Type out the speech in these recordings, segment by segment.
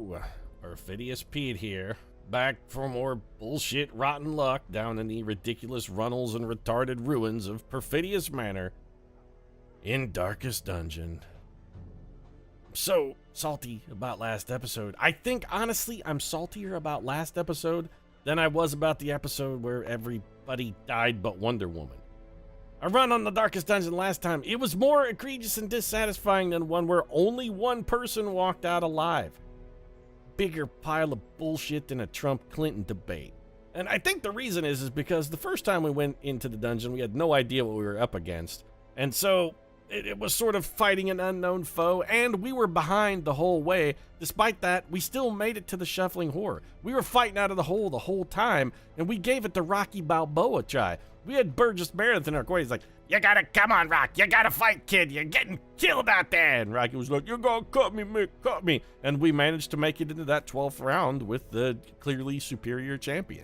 Hello, Perfidious Pete here, back for more bullshit rotten luck down in the ridiculous runnels and retarded ruins of Perfidious Manor in Darkest Dungeon. I'm so salty about last episode. I think, honestly, I'm saltier about last episode than I was about the episode where everybody died but Wonder Woman. Our run on the Darkest Dungeon last time, it was more egregious and dissatisfying than one where only one person walked out alive. Bigger pile of bullshit than a Trump-Clinton debate. And I think the reason is because the first time we went into the dungeon, we had no idea what we were up against. And so it was sort of fighting an unknown foe, and we were behind the whole way. Despite that, we still made it to the Shuffling Horror. We were fighting out of the hole the whole time, and we gave it the Rocky Balboa try. We had Burgess Meredith in our corner. He's like, "You gotta, come on, Rock. You gotta fight, kid. You're getting killed out there." And Rocky was like, "You're gonna cut me, Mick, cut me." And we managed to make it into that 12th round with the clearly superior champion.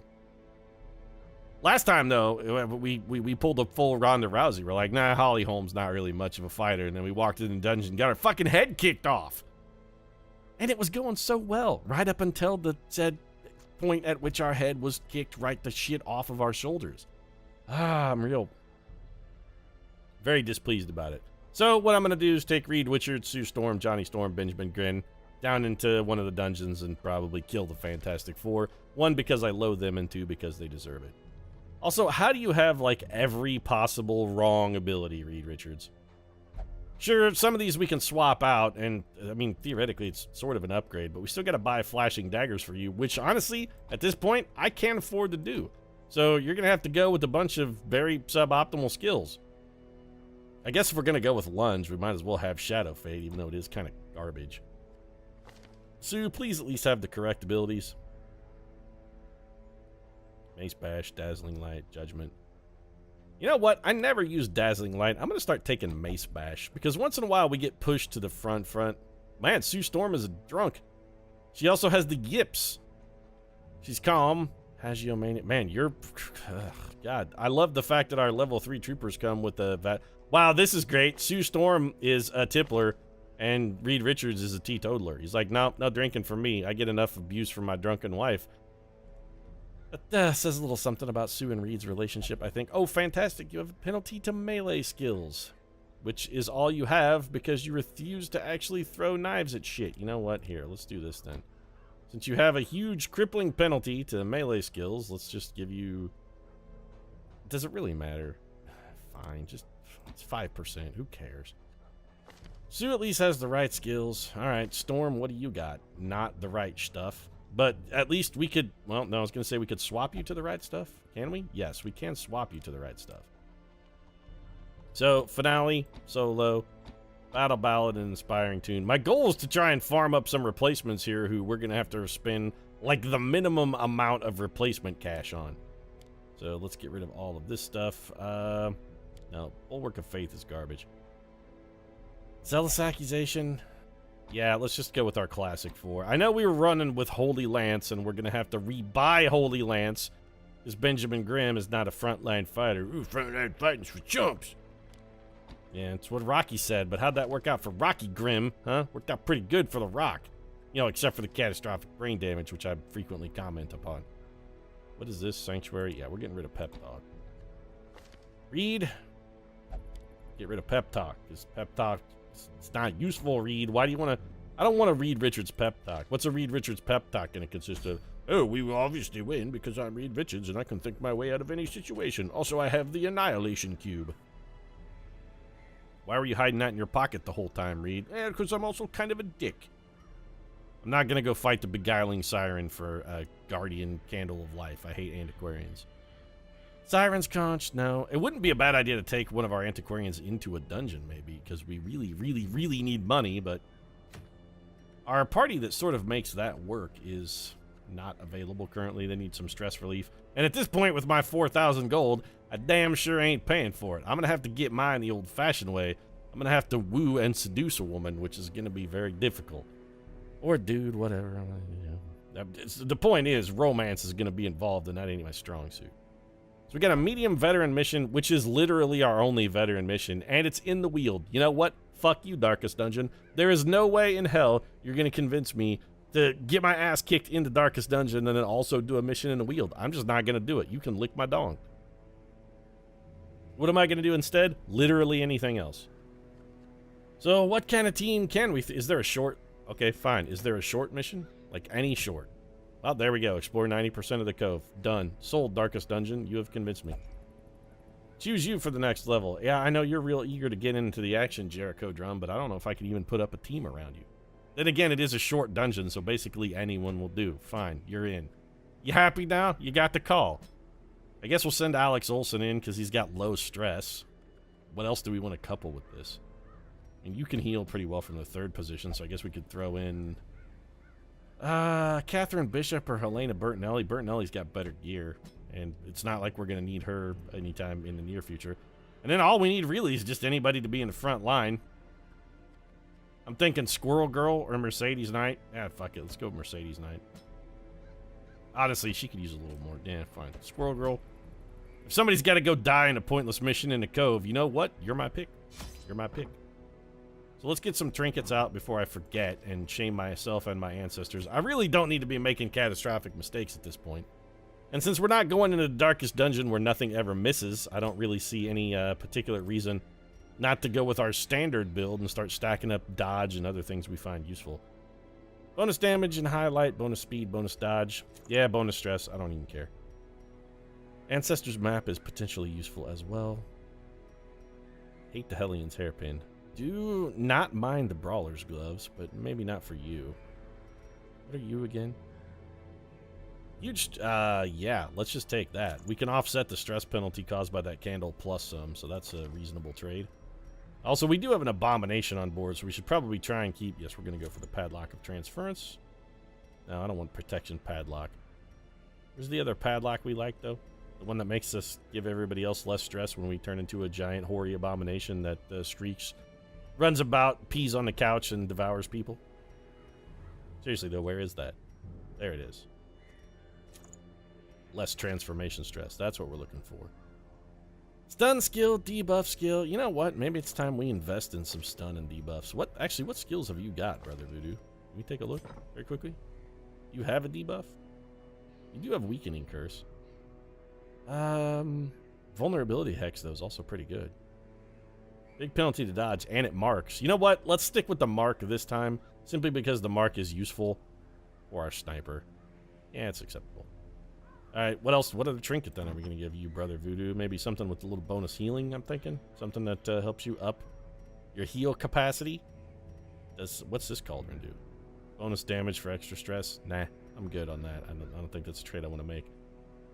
Last time, though, we pulled a full Ronda Rousey. We're like, nah, Holly Holm's not really much of a fighter. And then we walked in the dungeon and got our fucking head kicked off. And it was going so well, right up until the said point at which our head was kicked right the shit off of our shoulders. I'm real very displeased about it. So what I'm going to do is take Reed Richards, Sue Storm, Johnny Storm, Benjamin Grin down into one of the dungeons and probably kill the Fantastic Four. One, because I loathe them, and two, because they deserve it. Also, how do you have, like, every possible wrong ability, Reed Richards? Sure, some of these we can swap out, and, I mean, theoretically, it's sort of an upgrade, but we still gotta buy flashing daggers for you, which, honestly, at this point, I can't afford to do. So you're gonna have to go with a bunch of very suboptimal skills. I guess if we're gonna go with lunge, we might as well have Shadow Fade, even though it is kind of garbage. Sue, please at least have the correct abilities. Mace Bash, Dazzling Light, Judgment. You know what? I never use Dazzling Light. I'm gonna start taking Mace Bash, because once in a while we get pushed to the front. Man, Sue Storm is a drunk. She also has the yips. She's calm. Hagio Mania. Man, you're... God, I love the fact that our level 3 troopers come with the... Wow, this is great. Sue Storm is a tippler, and Reed Richards is a teetotaler. He's like, no drinking for me. I get enough abuse from my drunken wife. That says a little something about Sue and Reed's relationship, I think. Oh, fantastic. You have a penalty to melee skills, which is all you have because you refuse to actually throw knives at shit. You know what? Here, let's do this then. Since you have a huge crippling penalty to melee skills, let's just give you... Does it really matter? Fine, just... It's 5%. Who cares? Sue at least has the right skills. Alright, Storm, what do you got? Not the right stuff. But at least we could... Well, no, I was going to say we could swap you to the right stuff. Can we? Yes, we can swap you to the right stuff. So, Finale, Solo... Battle Ballad, and Inspiring Tune. My goal is to try and farm up some replacements here who we're going to have to spend, like, the minimum amount of replacement cash on. So let's get rid of all of this stuff. No, Bulwark of Faith is garbage. Zealous Accusation. Yeah, let's just go with our classic 4. I know we were running with Holy Lance, and we're going to have to rebuy Holy Lance, because Benjamin Grimm is not a frontline fighter. Ooh, frontline fighting's for chumps. Yeah, it's what Rocky said, but how'd that work out for Rocky Grimm, huh? Worked out pretty good for The Rock. You know, except for the catastrophic brain damage, which I frequently comment upon. What is this? Sanctuary? Yeah, we're getting rid of Pep Talk. Reed. Get rid of Pep Talk, because Pep Talk, it's not useful, Reed. Why do you want to... I don't want to Reed Richards Pep Talk. What's a Reed Richards Pep Talk going to consist of? Oh, we will obviously win because I'm Reed Richards and I can think my way out of any situation. Also, I have the Annihilation Cube. Why were you hiding that in your pocket the whole time, Reed? Because I'm also kind of a dick. I'm not going to go fight the Beguiling Siren for a Guardian Candle of Life. I hate antiquarians. Siren's Conch, no. It wouldn't be a bad idea to take one of our antiquarians into a dungeon, maybe, because we really need money, but our party that sort of makes that work is not available currently. They need some stress relief. And at this point, with my 4,000 gold, I damn sure ain't paying for it. I'm going to have to get mine the old-fashioned way. I'm going to have to woo and seduce a woman, which is going to be very difficult. Or dude, whatever. The point is, romance is going to be involved, and that ain't my strong suit. So we got a medium veteran mission, which is literally our only veteran mission, and it's in the Weald. You know what? Fuck you, Darkest Dungeon. There is no way in hell you're going to convince me to get my ass kicked in the darkest dungeon and then also do a mission in the Weald. I'm just not going to do it. You can lick my dong. What am I going to do instead? Literally anything else. So what kind of team can we... Is there a short? Okay, fine. Is there a short mission? Like any short? Well, there we go. Explore 90% of the cove. Done. Sold, darkest dungeon. You have convinced me. Choose you for the next level. Yeah, I know you're real eager to get into the action, Jericho Drum, but I don't know if I can even put up a team around you. Then again, it is a short dungeon, so basically anyone will do. Fine, you're in. You happy now? You got the call. I guess we'll send Alex Olson in because he's got low stress. What else do we want to couple with this? And you can heal pretty well from the third position, so I guess we could throw in... Catherine Bishop or Helena Bertinelli. Bertinelli's got better gear, and it's not like we're going to need her anytime in the near future. And then all we need really is just anybody to be in the front line. I'm thinking Squirrel Girl or Mercedes Knight. Ah, fuck it. Let's go Mercedes Knight. Honestly, she could use a little more. Yeah, fine. Squirrel Girl. If somebody's got to go die in a pointless mission in the cove, you know what? You're my pick. You're my pick. So let's get some trinkets out before I forget and shame myself and my ancestors. I really don't need to be making catastrophic mistakes at this point. And since we're not going into the darkest dungeon where nothing ever misses, I don't really see any particular reason not to go with our standard build and start stacking up dodge and other things we find useful. Bonus damage and highlight, bonus speed, bonus dodge. Yeah, bonus stress. I don't even care. Ancestors map is potentially useful as well. Hate the Hellions hairpin. Do not mind the Brawler's gloves, but maybe not for you. What are you again? Huge, yeah, let's just take that. We can offset the stress penalty caused by that candle plus some, so that's a reasonable trade. Also, we do have an abomination on board, so we should probably try and keep... Yes, we're going to go for the padlock of transference. No, I don't want protection padlock. Where's the other padlock we like, though? The one that makes us give everybody else less stress when we turn into a giant, hoary abomination that streaks, runs about, pees on the couch, and devours people. Seriously, though, where is that? There it is. Less transformation stress. That's what we're looking for. Stun skill, debuff skill. You know what? Maybe it's time we invest in some stun and debuffs. What skills have you got, Brother Voodoo? Let me take a look very quickly. You have a debuff? You do have weakening curse. Vulnerability hex, though, is also pretty good. Big penalty to dodge, and it marks. You know what? Let's stick with the mark this time, simply because the mark is useful for our sniper. Yeah, it's acceptable. Alright, what else? What other trinket then are we going to give you, Brother Voodoo? Maybe something with a little bonus healing, I'm thinking? Something that helps you up your heal capacity? What's this cauldron do? Bonus damage for extra stress? Nah, I'm good on that. I don't think that's a trade I want to make.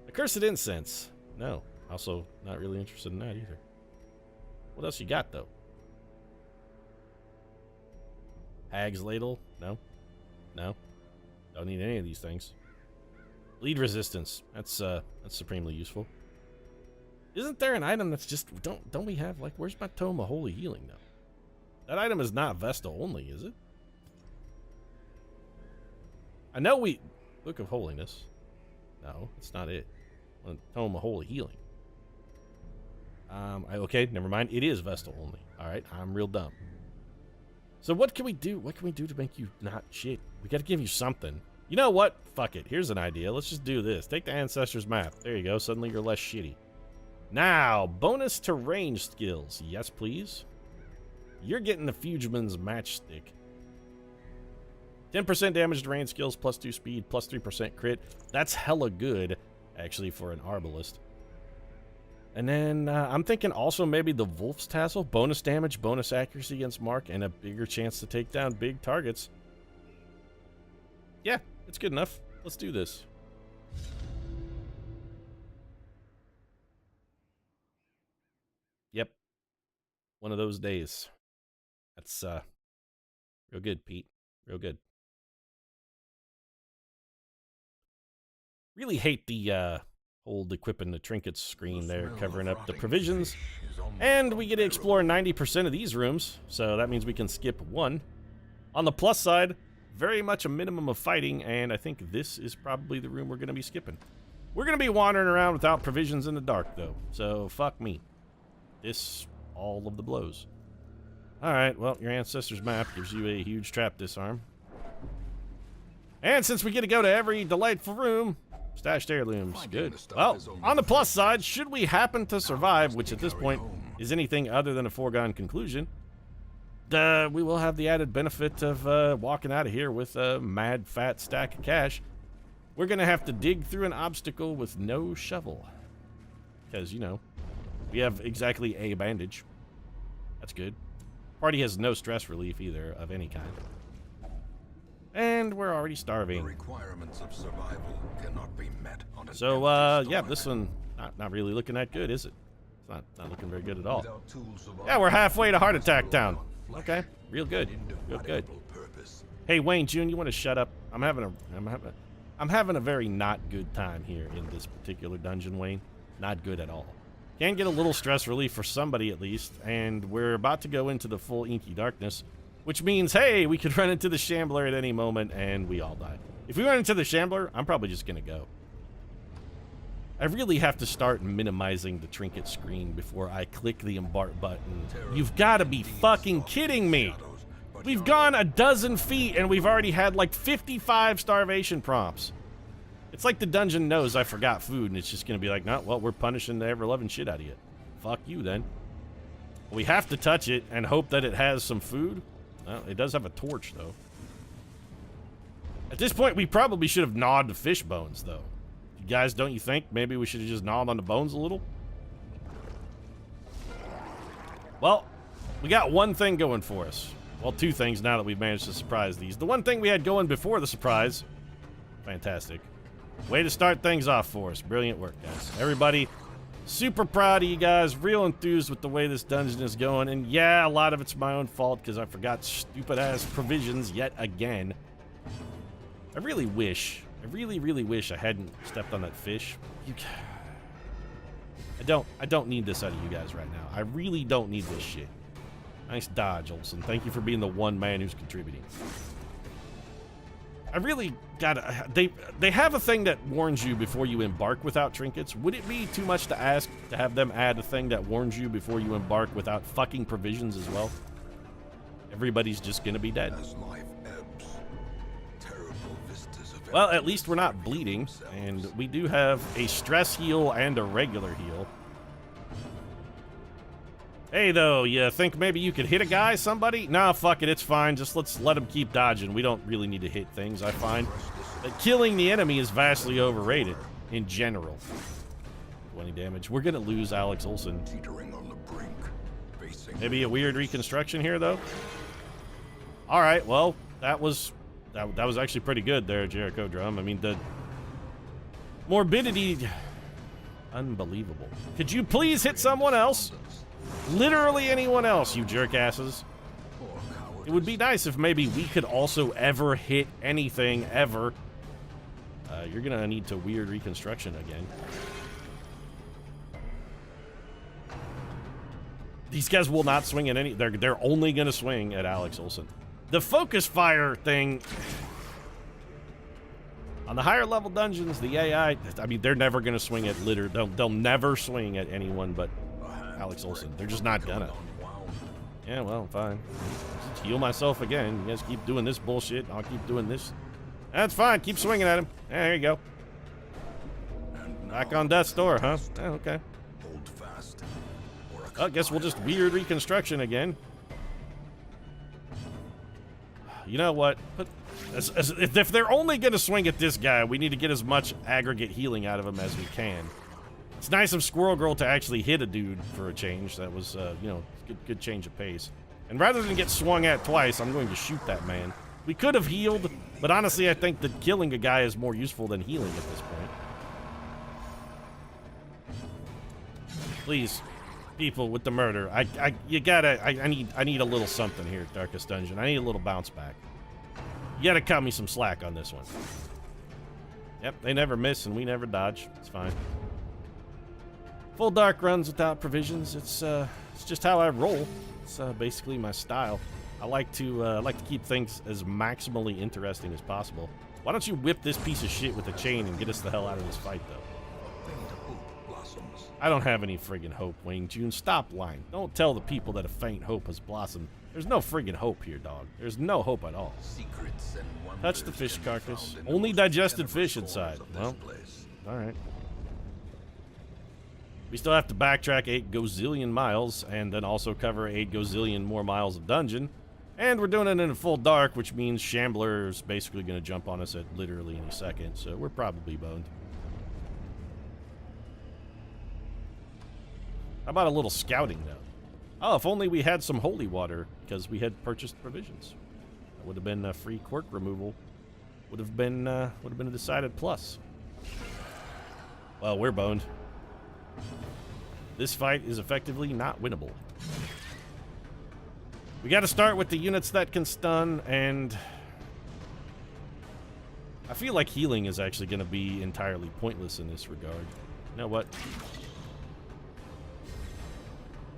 Accursed Incense? No. Also, not really interested in that either. What else you got, though? Hag's Ladle? No. No. Don't need any of these things. Bleed resistance. That's supremely useful. Isn't there an item that's just don't we have, like, where's my Tome of Holy Healing though? That item is not Vesta only, is it? I know we Book of Holiness. No, it's not it. Tome of Holy Healing. Okay, never mind. It is Vesta only. Alright, I'm real dumb. So what can we do? What can we do to make you not shit? We gotta give you something. You know what? Fuck it. Here's an idea. Let's just do this. Take the Ancestors map. There you go. Suddenly you're less shitty. Now, bonus to range skills. Yes, please. You're getting the Fugeman's Matchstick. 10% damage to range skills, plus 2 speed, plus 3% crit. That's hella good, actually, for an Arbalist. And then I'm thinking also maybe the Wolf's Tassel. Bonus damage, bonus accuracy against mark, and a bigger chance to take down big targets. Yeah. It's good enough. Let's do this. Yep. One of those days. That's real good, Pete. Real good. Really hate the old equipping the trinkets screen there, covering up the provisions. And we get to explore 90% of these rooms, so that means we can skip one. On the plus side, very much a minimum of fighting, and I think this is probably the room we're going to be skipping. We're going to be wandering around without provisions in the dark, though, so fuck me. This, all of the blows. Alright, well, your Ancestors map gives you a huge trap disarm. And since we get to go to every delightful room, stashed heirlooms, good. Well, on the plus side, should we happen to survive, which at this point is anything other than a foregone conclusion, we will have the added benefit of walking out of here with a mad fat stack of cash. We're gonna have to dig through an obstacle with no shovel. Because, you know, we have exactly a bandage. That's good. Party has no stress relief either of any kind. And we're already starving. The requirements of survival cannot be met on an So, empty yeah, stomach. this one, not really looking that good, is it? It's not looking very good at all. Without tools of Yeah, we're halfway to heart arms attack town. flesh, Okay, real good, real good. indefatigable purpose. Hey, Wayne June, you want to shut up? I'm having a very not good time here in this particular dungeon, Wayne. Not good at all. Can get a little stress relief for somebody at least, and we're about to go into the full inky darkness, which means, hey, we could run into the Shambler at any moment, and we all die. If we run into the Shambler, I'm probably just gonna go. I really have to start minimizing the trinket screen before I click the embark button. You've got to be fucking kidding me! We've gone a dozen feet, and we've already had like 55 starvation prompts. It's like the dungeon knows I forgot food, and it's just gonna be like, no, well, we're punishing the ever-loving shit out of you. Fuck you, then. We have to touch it and hope that it has some food. Well, it does have a torch, though. At this point, we probably should have gnawed the fish bones, though. You guys, don't you think? Maybe we should have just gnawed on the bones a little? Well, we got one thing going for us. Well, two things now that we've managed to surprise these. The one thing we had going before the surprise. Fantastic. Way to start things off for us. Brilliant work, guys. Everybody, super proud of you guys. Real enthused with the way this dungeon is going. And yeah, a lot of it's my own fault because I forgot stupid-ass provisions yet again. I really really wish I hadn't stepped on that fish. I don't need this out of you guys right now. I really don't need this shit. Nice dodge, Olsen. Thank you for being the one man who's contributing. I really gotta... They have a thing that warns you before you embark without trinkets. Would it be too much to ask to have them add a thing that warns you before you embark without fucking provisions as well? Everybody's just gonna be dead. As life ebbs, terrible vistas of Well, at least we're not bleeding, and we do have a stress heal and a regular heal. Hey, though, you think maybe you could hit a guy, somebody? Nah, fuck it, it's fine. Just let's let him keep dodging. We don't really need to hit things, I find. That killing the enemy is vastly overrated, in general. 20 damage. We're gonna lose Alex Olsen. teetering on the brink, facing Maybe a weird reconstruction here, though? Alright, well, that was actually pretty good there, Jericho Drum. I mean, the morbidity... Unbelievable. Could you please hit someone else? Literally anyone else, you jerkasses. It would be nice if maybe we could also ever hit anything, ever. You're gonna need to weird reconstruction again. These guys will not swing at any... They're only gonna swing at Alex Olsen. The focus fire thing... On the higher level dungeons, the AI... I mean, they're never gonna swing at they'll never swing at anyone but Alex Olsen. They're just not gonna. Yeah, well, fine. Just heal myself again. You guys keep doing this bullshit. I'll keep doing this. That's fine. Keep swinging at him. Yeah, there you go. Back on death's door, huh? Yeah, okay. hold fast. Well, I guess we'll just weird reconstruction again. You know what? If they're only going to swing at this guy, we need to get as much aggregate healing out of him as we can. It's nice of Squirrel Girl to actually hit a dude for a change. That was, you know, good change of pace. And rather than get swung at twice, I'm going to shoot that man. We could have healed, but honestly, I think that killing a guy is more useful than healing at this point. Please, people with the murder, I need a little something here, Darkest Dungeon. I need a little bounce back. You gotta cut me some slack on this one. Yep, they never miss and we never dodge. It's fine. Full dark runs without provisions. It's just how I roll. It's basically my style. I like to keep things as maximally interesting as possible. Why don't you whip this piece of shit with a chain and get us the hell out of this fight, though? I don't have any friggin' hope, Wayne June. Stop lying. Don't tell the people that a faint hope has blossomed. There's no friggin' hope here, dog. There's no hope at all. Secrets and wonders Touch the fish can be carcass. found in the Only most digested tenebrous fish corners inside. of this Well, place. alright. We still have to backtrack 8 gazillion miles and then also cover 8 gazillion more miles of dungeon. And we're doing it in full dark, which means Shambler's basically going to jump on us at literally any second, so we're probably boned. How about a little scouting, though? Oh, if only we had some holy water, because we had purchased provisions. That would have been a free quirk removal. Would have been a decided plus. Well, we're boned. This fight is effectively not winnable. We got to start with the units that can stun, and I feel like healing is actually going to be entirely pointless in this regard. You know what?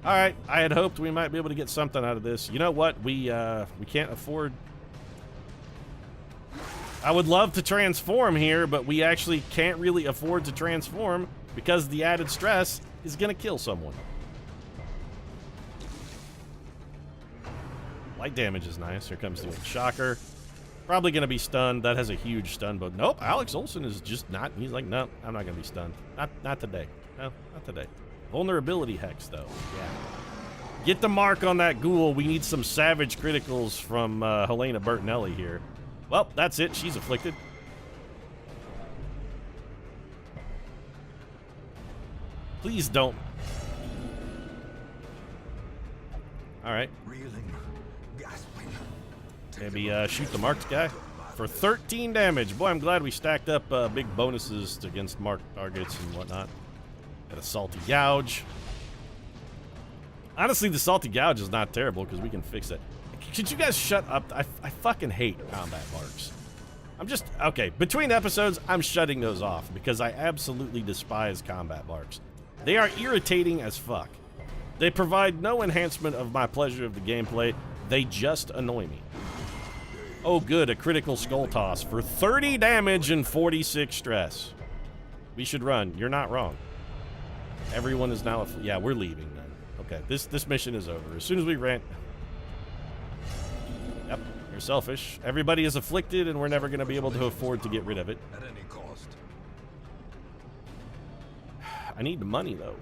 All right, I had hoped we might be able to get something out of this. You know what? We can't afford. I would love to transform here, but we actually can't really afford to transform because the added stress is going to kill someone. Light damage is nice. Here comes the shocker. Probably going to be stunned. That has a huge stun, but nope. Alex Olsen is just not. He's like, no, I'm not going to be stunned. Not today. No, not today. Vulnerability hex, though. Yeah. Get the mark on that ghoul. We need some savage criticals from Helena Bertinelli here. Well, that's it. She's afflicted. Please don't. All right. Reeling, gasping. Maybe shoot the marked guy for 13 damage. Boy, I'm glad we stacked up big bonuses against marked targets and whatnot. Got a salty gouge. Honestly, the salty gouge is not terrible because we can fix it. Could you guys shut up? I fucking hate combat marks. I'm just, okay, between episodes, I'm shutting those off because I absolutely despise combat marks. They are irritating as fuck. They provide no enhancement of my pleasure of the gameplay. They just annoy me. Oh good, a critical skull toss for 30 damage and 46 stress. We should run. You're not wrong. Everyone is now, yeah, we're leaving then. Okay, this mission is over. As soon as we ran, yep, you're selfish. Everybody is afflicted and we're never going to be able to afford to get rid of it. At any cost. I need the money though.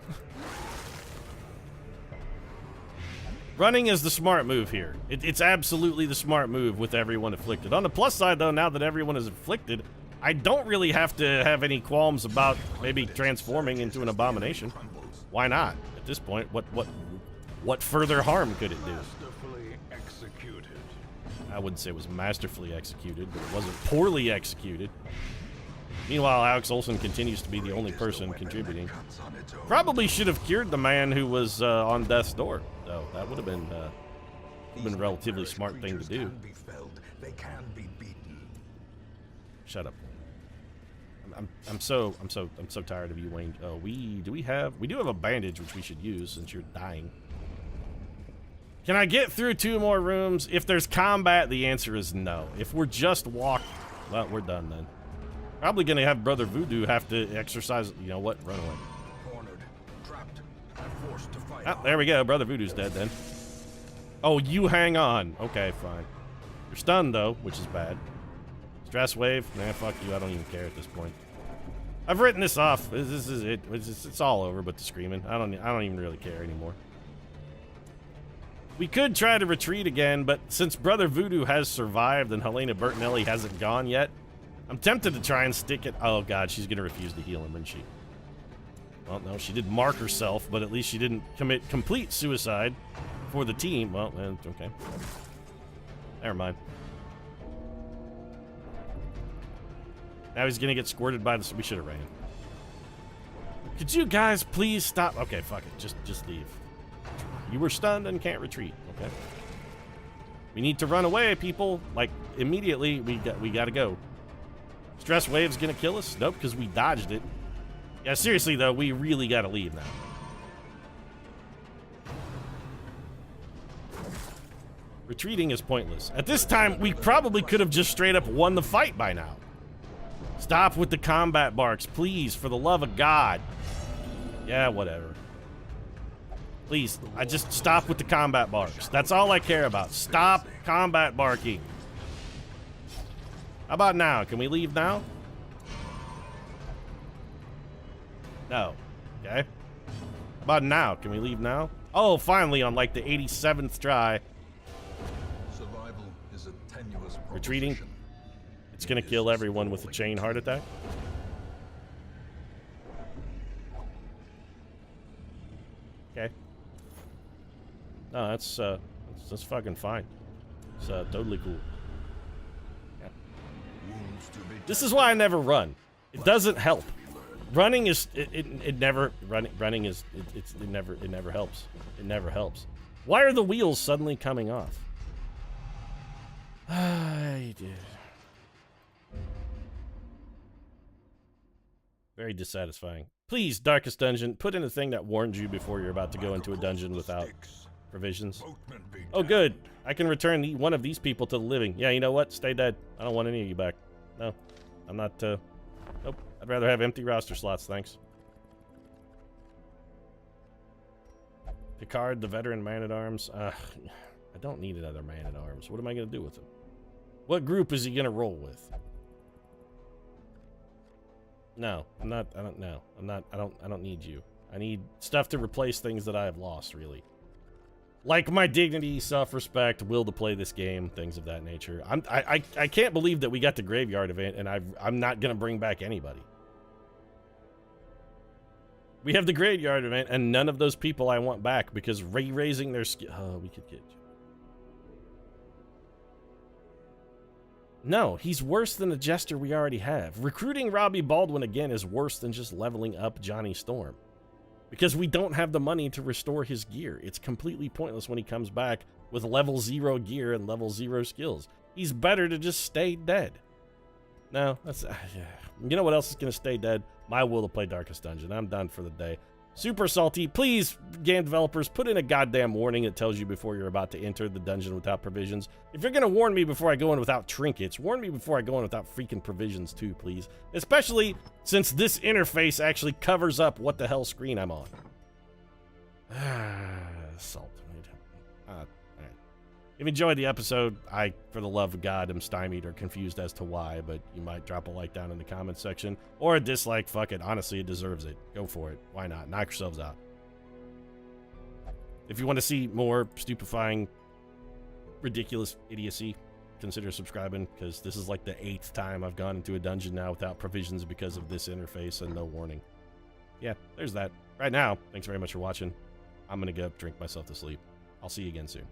Running is the smart move here. It's absolutely the smart move with everyone afflicted. On the plus side though, now that everyone is afflicted, I don't really have to have any qualms about maybe transforming into an abomination. Why not? At this point, what further harm could it do? Masterfully executed. I wouldn't say it was masterfully executed, but it wasn't poorly executed. Meanwhile, Alex Olsen continues to be the only person contributing. Probably should have cured the man who was on death's door, though. That would have been a relatively smart thing to do. They can be beaten. Shut up. I'm so tired of you, Wayne. Oh, we do have a bandage which we should use since you're dying. Can I get through 2 more rooms? If there's combat, the answer is no. If we're just walking, well, we're done then. Probably gonna have Brother Voodoo have to exercise. You know what? Run away. Cornered, trapped, and forced to fight. Oh, there we go. Brother Voodoo's dead then. Oh, you hang on. Okay, fine. You're stunned though, which is bad. Stress wave? Nah, fuck you. I don't even care at this point. I've written this off. This is it. It's all over but the screaming. I don't even really care anymore. We could try to retreat again, but since Brother Voodoo has survived and Helena Bertinelli hasn't gone yet, I'm tempted to try and stick it. Oh god, she's gonna refuse to heal him, isn't she? Well, no, she did mark herself, but at least she didn't commit complete suicide for the team. Well, okay. Never mind. Now he's gonna get squirted by the. We should have ran. Could you guys please stop? Okay, fuck it. Just leave. You were stunned and can't retreat. Okay. We need to run away, people. Like immediately. We gotta go. Stress wave's gonna kill us? Nope, because we dodged it. Yeah, seriously though, we really gotta leave now. Retreating is pointless. At this time, we probably could have just straight up won the fight by now. Stop with the combat barks, please, for the love of God. Yeah, whatever. Please, I just stop with the combat barks. That's all I care about. Stop combat barking. How about now? Can we leave now? No. Okay. How about now? Can we leave now? Oh, finally, on like the 87th try. Survival is a tenuous proposition. Retreating. It's gonna kill everyone with a chain heart attack. Okay. No, that's fucking fine. It's totally cool. Yeah. This is why I never run. It doesn't help. Running is it never running is it never helps. It never helps. Why are the wheels suddenly coming off? I did. Very dissatisfying. Please, Darkest Dungeon, put in a thing that warns you before you're about to go into a dungeon without provisions. Oh, good. I can return one of these people to the living. Yeah, you know what? Stay dead. I don't want any of you back. No, I'm not, nope. I'd rather have empty roster slots, thanks. Picard, the veteran man-at-arms. I don't need another man-at-arms. What am I going to do with him? What group is he going to roll with? No, I'm not, I don't need you. I need stuff to replace things that I have lost, really. Like my dignity, self-respect, will to play this game, things of that nature. I can't believe that we got the graveyard event and I'm not gonna bring back anybody. We have the graveyard event and none of those people I want back because raising their skill. Oh, we could get you. No, he's worse than the jester we already have. Recruiting Robbie Baldwin again is worse than just leveling up Johnny Storm. Because we don't have the money to restore his gear. It's completely pointless when he comes back with level 0 gear and level 0 skills. He's better to just stay dead. No, that's... You know what else is going to stay dead? My will to play Darkest Dungeon. I'm done for the day. Super salty. Please, game developers, put in a goddamn warning that tells you before you're about to enter the dungeon without provisions. If you're going to warn me before I go in without trinkets, warn me before I go in without freaking provisions too, please. Especially since this interface actually covers up what the hell screen I'm on. Salt. Alright. If you enjoyed the episode, I, for the love of God, am stymied or confused as to why, but you might drop a like down in the comments section. Or a dislike, fuck it. Honestly, it deserves it. Go for it. Why not? Knock yourselves out. If you want to see more stupefying, ridiculous idiocy, consider subscribing, because this is like the 8th time I've gone into a dungeon now without provisions because of this interface and no warning. Yeah, there's that. Right now, thanks very much for watching. I'm going to go drink myself to sleep. I'll see you again soon.